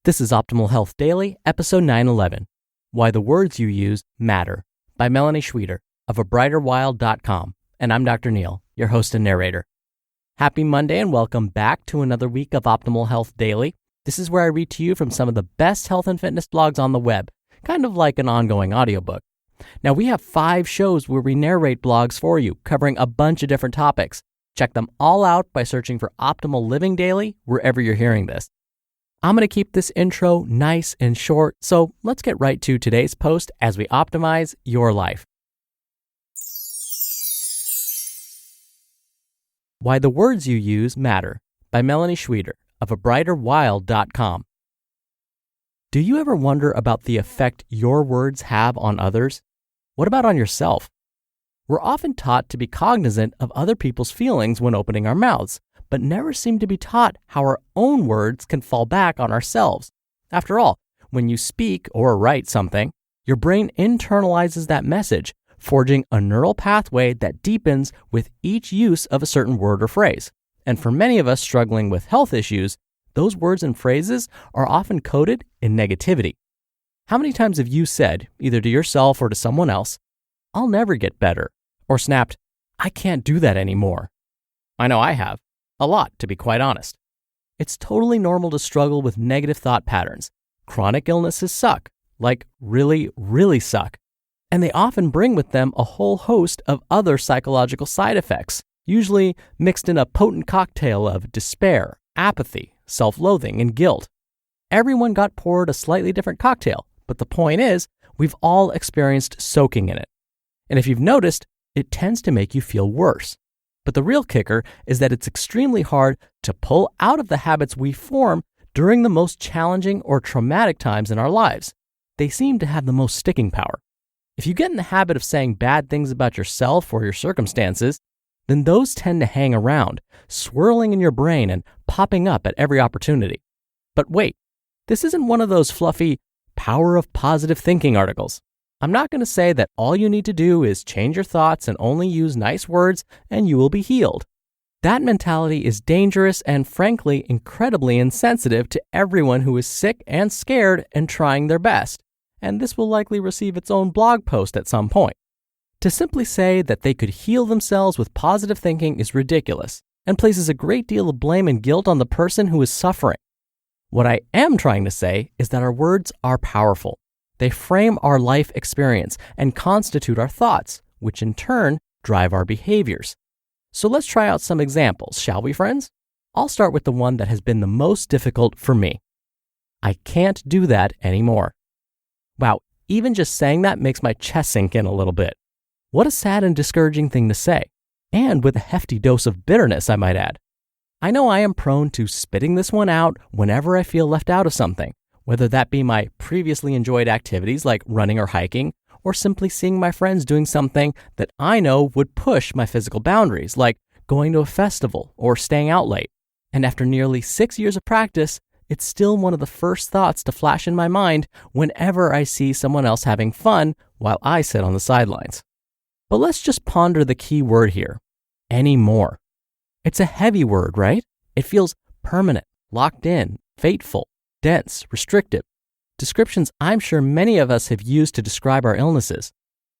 This is Optimal Health Daily, episode 911, Why the Words You Use Matter, by Melani Schweder of abrighterwild.com. And I'm Dr. Neil, your host and narrator. Happy Monday and welcome back to another week of Optimal Health Daily. This is where I read to you from some of the best health and fitness blogs on the web, kind of like an ongoing audiobook. Now, we have 5 shows where we narrate blogs for you, covering a bunch of different topics. Check them all out by searching for Optimal Living Daily wherever you're hearing this. I'm going to keep this intro nice and short, so let's get right to today's post as we optimize your life. Why the Words You Use Matter, by Melani Schweder of abrighterwild.com. Do you ever wonder about the effect your words have on others? What about on yourself? We're often taught to be cognizant of other people's feelings when opening our mouths, but never seem to be taught how our own words can fall back on ourselves. After all, when you speak or write something, your brain internalizes that message, forging a neural pathway that deepens with each use of a certain word or phrase. And for many of us struggling with health issues, those words and phrases are often coded in negativity. How many times have you said, either to yourself or to someone else, "I'll never get better," or snapped, "I can't do that anymore"? I know I have. A lot, to be quite honest. It's totally normal to struggle with negative thought patterns. Chronic illnesses suck, like really, really suck. And they often bring with them a whole host of other psychological side effects, usually mixed in a potent cocktail of despair, apathy, self-loathing, and guilt. Everyone got poured a slightly different cocktail, but the point is, we've all experienced soaking in it. And if you've noticed, it tends to make you feel worse. But the real kicker is that it's extremely hard to pull out of the habits we form during the most challenging or traumatic times in our lives. They seem to have the most sticking power. If you get in the habit of saying bad things about yourself or your circumstances, then those tend to hang around, swirling in your brain and popping up at every opportunity. But wait, this isn't one of those fluffy power of positive thinking articles. I'm not going to say that all you need to do is change your thoughts and only use nice words and you will be healed. That mentality is dangerous and frankly incredibly insensitive to everyone who is sick and scared and trying their best. And this will likely receive its own blog post at some point. To simply say that they could heal themselves with positive thinking is ridiculous and places a great deal of blame and guilt on the person who is suffering. What I am trying to say is that our words are powerful. They frame our life experience and constitute our thoughts, which in turn drive our behaviors. So let's try out some examples, shall we, friends? I'll start with the one that has been the most difficult for me. I can't do that anymore. Wow, even just saying that makes my chest sink in a little bit. What a sad and discouraging thing to say, and with a hefty dose of bitterness, I might add. I know I am prone to spitting this one out whenever I feel left out of something, whether that be my previously enjoyed activities like running or hiking, or simply seeing my friends doing something that I know would push my physical boundaries, like going to a festival or staying out late. And after nearly 6 years of practice, it's still one of the first thoughts to flash in my mind whenever I see someone else having fun while I sit on the sidelines. But let's just ponder the key word here, anymore. It's a heavy word, right? It feels permanent, locked in, fateful, dense, restrictive. Descriptions I'm sure many of us have used to describe our illnesses.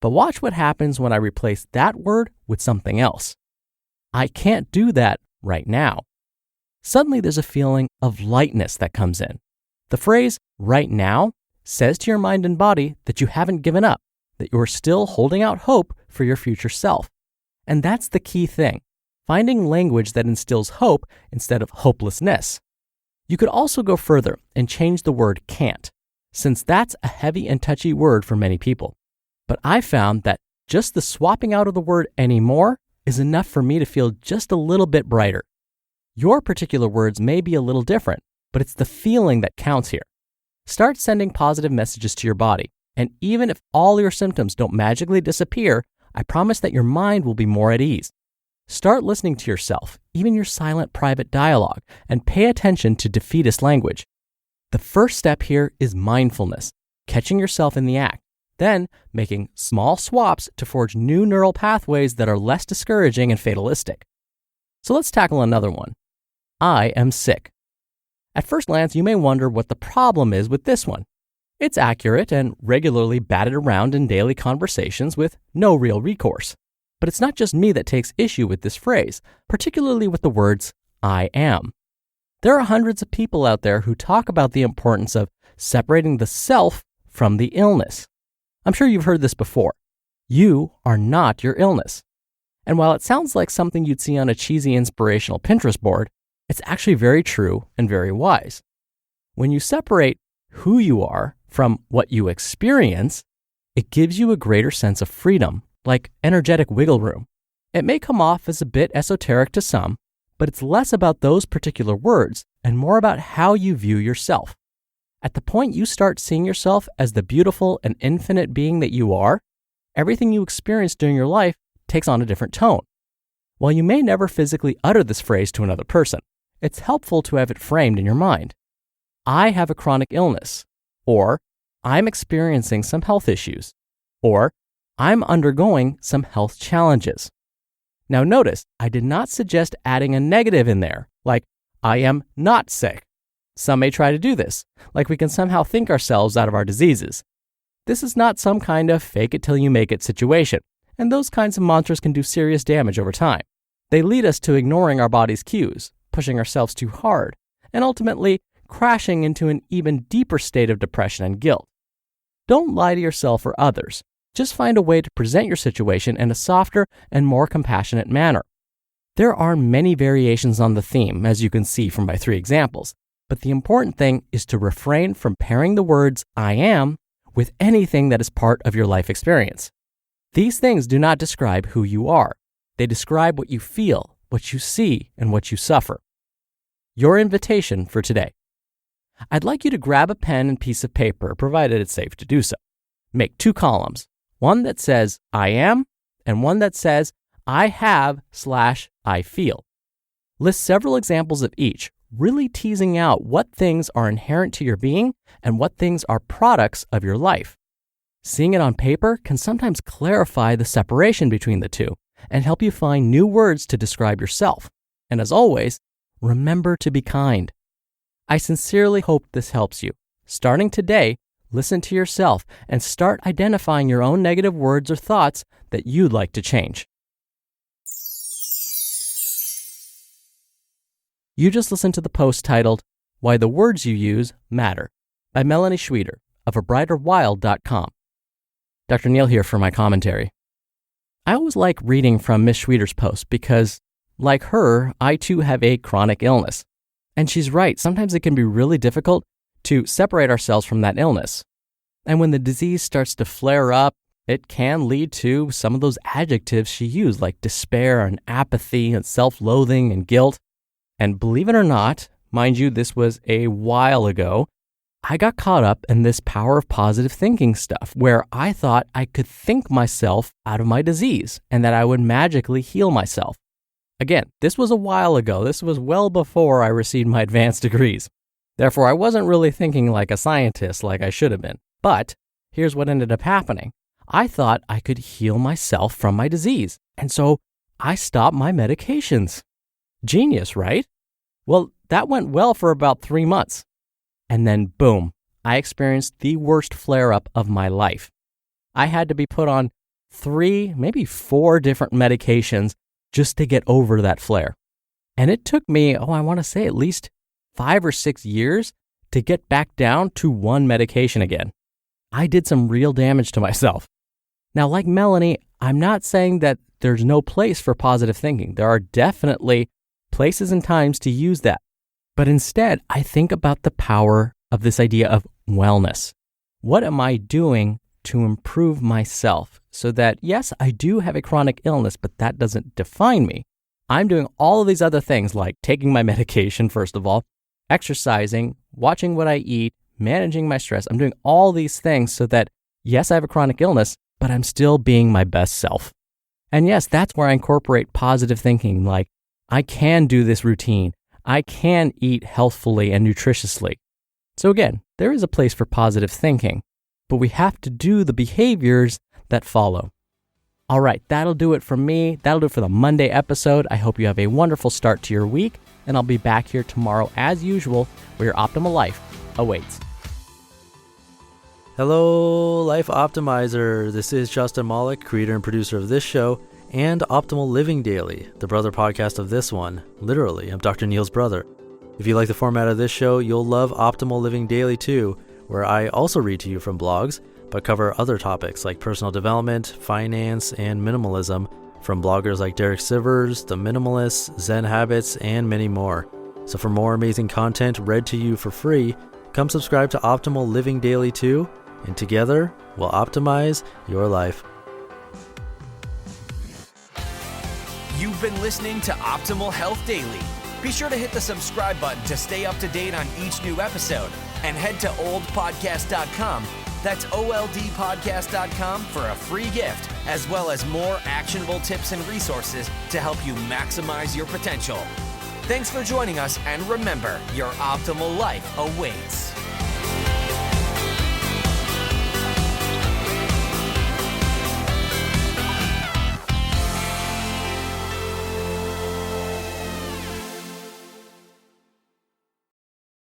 But watch what happens when I replace that word with something else. I can't do that right now. Suddenly there's a feeling of lightness that comes in. The phrase right now says to your mind and body that you haven't given up, that you're still holding out hope for your future self. And that's the key thing, finding language that instills hope instead of hopelessness. You could also go further and change the word can't, since that's a heavy and touchy word for many people. But I found that just the swapping out of the word anymore is enough for me to feel just a little bit brighter. Your particular words may be a little different, but it's the feeling that counts here. Start sending positive messages to your body, and even if all your symptoms don't magically disappear, I promise that your mind will be more at ease. Start listening to yourself, even your silent private dialogue, and pay attention to defeatist language. The first step here is mindfulness, catching yourself in the act, then making small swaps to forge new neural pathways that are less discouraging and fatalistic. So let's tackle another one. I am sick. At first glance, you may wonder what the problem is with this one. It's accurate and regularly batted around in daily conversations with no real recourse. But it's not just me that takes issue with this phrase, particularly with the words, I am. There are hundreds of people out there who talk about the importance of separating the self from the illness. I'm sure you've heard this before. You are not your illness. And while it sounds like something you'd see on a cheesy inspirational Pinterest board, it's actually very true and very wise. When you separate who you are from what you experience, it gives you a greater sense of freedom, like energetic wiggle room. It may come off as a bit esoteric to some, but it's less about those particular words and more about how you view yourself. At the point you start seeing yourself as the beautiful and infinite being that you are, everything you experience during your life takes on a different tone. While you may never physically utter this phrase to another person, it's helpful to have it framed in your mind. I have a chronic illness, or I'm experiencing some health issues, or I'm undergoing some health challenges. Now notice, I did not suggest adding a negative in there, like I am not sick. Some may try to do this, like we can somehow think ourselves out of our diseases. This is not some kind of fake it till you make it situation, and those kinds of mantras can do serious damage over time. They lead us to ignoring our body's cues, pushing ourselves too hard, and ultimately crashing into an even deeper state of depression and guilt. Don't lie to yourself or others. Just find a way to present your situation in a softer and more compassionate manner. There are many variations on the theme, as you can see from my 3 examples, but the important thing is to refrain from pairing the words I am with anything that is part of your life experience. These things do not describe who you are. They describe what you feel, what you see, and what you suffer. Your invitation for today. I'd like you to grab a pen and piece of paper, provided it's safe to do so. Make 2 columns, one that says I am and one that says I have/I feel. List several examples of each, really teasing out what things are inherent to your being and what things are products of your life. Seeing it on paper can sometimes clarify the separation between the two and help you find new words to describe yourself. And as always, remember to be kind. I sincerely hope this helps you. Starting today, listen to yourself and start identifying your own negative words or thoughts that you'd like to change. You just listened to the post titled, Why the Words You Use Matter, by Melani Schweder of abrighterwild.com. Dr. Neil here for my commentary. I always like reading from Miss Schweder's post because, like her, I too have a chronic illness. And she's right, sometimes it can be really difficult to separate ourselves from that illness. And when the disease starts to flare up, it can lead to some of those adjectives she used, like despair and apathy and self-loathing and guilt. And believe it or not, mind you, this was a while ago, I got caught up in this power of positive thinking stuff where I thought I could think myself out of my disease and that I would magically heal myself. Again, this was a while ago. This was well before I received my advanced degrees. Therefore, I wasn't really thinking like a scientist like I should have been. But here's what ended up happening. I thought I could heal myself from my disease. And so I stopped my medications. Genius, right? Well, that went well for about 3 months. And then boom, I experienced the worst flare-up of my life. I had to be put on 3, maybe 4 different medications just to get over that flare. And it took me, I want to say at least 5 or 6 years to get back down to 1 medication again. I did some real damage to myself. Now, like Melanie, I'm not saying that there's no place for positive thinking. There are definitely places and times to use that. But instead, I think about the power of this idea of wellness. What am I doing to improve myself so that, yes, I do have a chronic illness, but that doesn't define me. I'm doing all of these other things like taking my medication, first of all, exercising, watching what I eat, managing my stress. I'm doing all these things so that, yes, I have a chronic illness, but I'm still being my best self. And yes, that's where I incorporate positive thinking, like I can do this routine. I can eat healthfully and nutritiously. So again, there is a place for positive thinking, but we have to do the behaviors that follow. All right, that'll do it from me. That'll do it for the Monday episode. I hope you have a wonderful start to your week, and I'll be back here tomorrow as usual where your optimal life awaits. Hello, Life Optimizer. This is Justin Malik, creator and producer of this show and Optimal Living Daily, the brother podcast of this one. Literally, I'm Dr. Neil's brother. If you like the format of this show, you'll love Optimal Living Daily too, where I also read to you from blogs, but cover other topics like personal development, finance, and minimalism from bloggers like Derek Sivers, The Minimalists, Zen Habits, and many more. So for more amazing content read to you for free, come subscribe to Optimal Living Daily too, and together we'll optimize your life. You've been listening to Optimal Health Daily. Be sure to hit the subscribe button to stay up to date on each new episode, and head to oldpodcast.com. That's oldpodcast.com for a free gift, as well as more actionable tips and resources to help you maximize your potential. Thanks for joining us, and remember, your optimal life awaits.